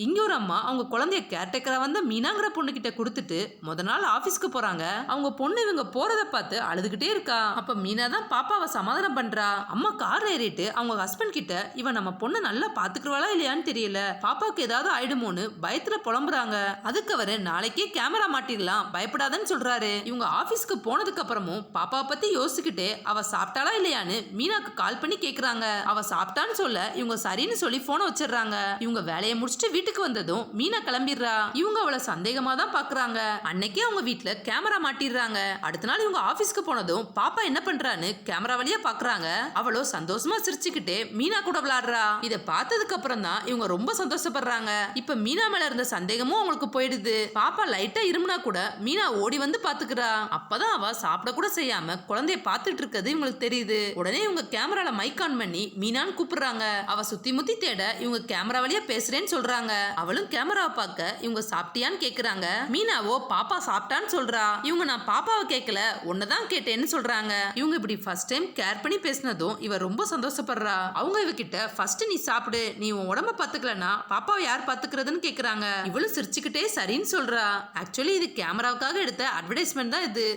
இங்க ஒரு அம்மா அவங்க குழந்தைய கேர்டேக்கரா வந்த மீனாங்கிற பொண்ணு கிட்ட கொடுத்துட்டு முத நாள் ஆபீஸ்க்கு போறாங்க. அவங்க பொண்ணு இவங்க போறத பார்த்து அழுதுகிட்டே இருக்கா. அப்ப மீனா தான் பாப்பாவை சமாதானம் பண்றா. அம்மா கார் ஏறிட்டு அவங்க ஹஸ்பண்ட் கிட்ட இவன் நம்ம பொண்ணு நல்லா பாத்துக்குவாளா இல்லையான்னு தெரியல, பாப்பாவுக்கு ஏதாவது ஆயிடுமோன்னு பயத்துல புலம்புறாங்க. அதுக்கு அவரு நாளைக்கே கேமரா மாட்டிடலாம் பயப்படாதன்னு சொல்றாரு. இவங்க ஆபீஸ்க்கு போனதுக்கு அப்புறமும் பாப்பாவை பத்தி யோசிச்சுக்கிட்டே அவ சாப்பிட்டாளா இல்லையான்னு மீனாக்கு கால் பண்ணி கேக்குறாங்க. அவ சாப்பிட்டான்னு சொல்ல இவங்க சரின்னு சொல்லி போனை வச்சிடறாங்க. இவங்க வேலையை முடிச்சுட்டு வீட்டுக்கு வந்ததும் மீனா கிளம்பிடுறா. இவங்க அவளை சந்தேகமா தான் பாக்குறாங்க. அன்னைக்கே அவங்க வீட்டுல கேமரா மாட்டிடுறாங்க. அடுத்த நாள் இவங்க ஆபீஸ்க்கு போனதும் பாப்பா என்ன பண்றான்னு கேமரா வழியா பாக்குறாங்க. அவளோ சந்தோஷமா சிரிச்சுக்கிட்டே மீனா கூட விளையாடுறா. இத பார்த்ததுக்கு அப்புறம் தான் இவங்க ரொம்ப சந்தோஷப்படுறாங்க. இப்ப மீனா மேல இருந்த சந்தேகமும் அவங்களுக்கு போயிடுது. பாப்பா லைட்டா இருமுனா கூட மீனா ஓடி வந்து பாத்துக்கிறா. அப்பதான் அவ சாப்பிட கூட செய்யாம குழந்தைய பாத்துட்டு இருக்கிறது இவங்களுக்கு தெரியுது. உடனே இவங்க கேமரால மைக் ஆன் பண்ணி மீனான்னு கூப்பிடுறாங்க. அவ சுத்தி முத்தி தேட இவங்க கேமரா வழியா பேசுறேன்னு சொல்றாங்க. அவளும் கேமராவை பார்க்க இவங்க சாப்பிட்டியான்னு கேக்குறாங்க. மீனாவோ பாப்பா சாப்பிட்டான்னு சொல்றா. இவங்க நான் பாப்பாவை கேட்கல உன்னதான் கேட்டேன்னு சொல்றாங்க. இவங்க இப்படி ஃபர்ஸ்ட் டைம் கேர் பண்ணி பேசினதும் இவ ரொம்ப சந்தோஷப்படுறா. அவங்க இவகிட்ட ஃபர்ஸ்ட் நீ சாப்பிடு, நீ உன் உடம்ப பாத்துக்கலனா பாப்பாவை யார் பாத்துக்கிறதுன்னு கேக்குறாங்க. இவளும் சிரிச்சுக்கிட்டே சரின்னு சொல்றா. ஆக்சுவலி இது கேமராவுக்காக எடுத்த அட்வர்டைஸ்மெண்ட் தான் இது.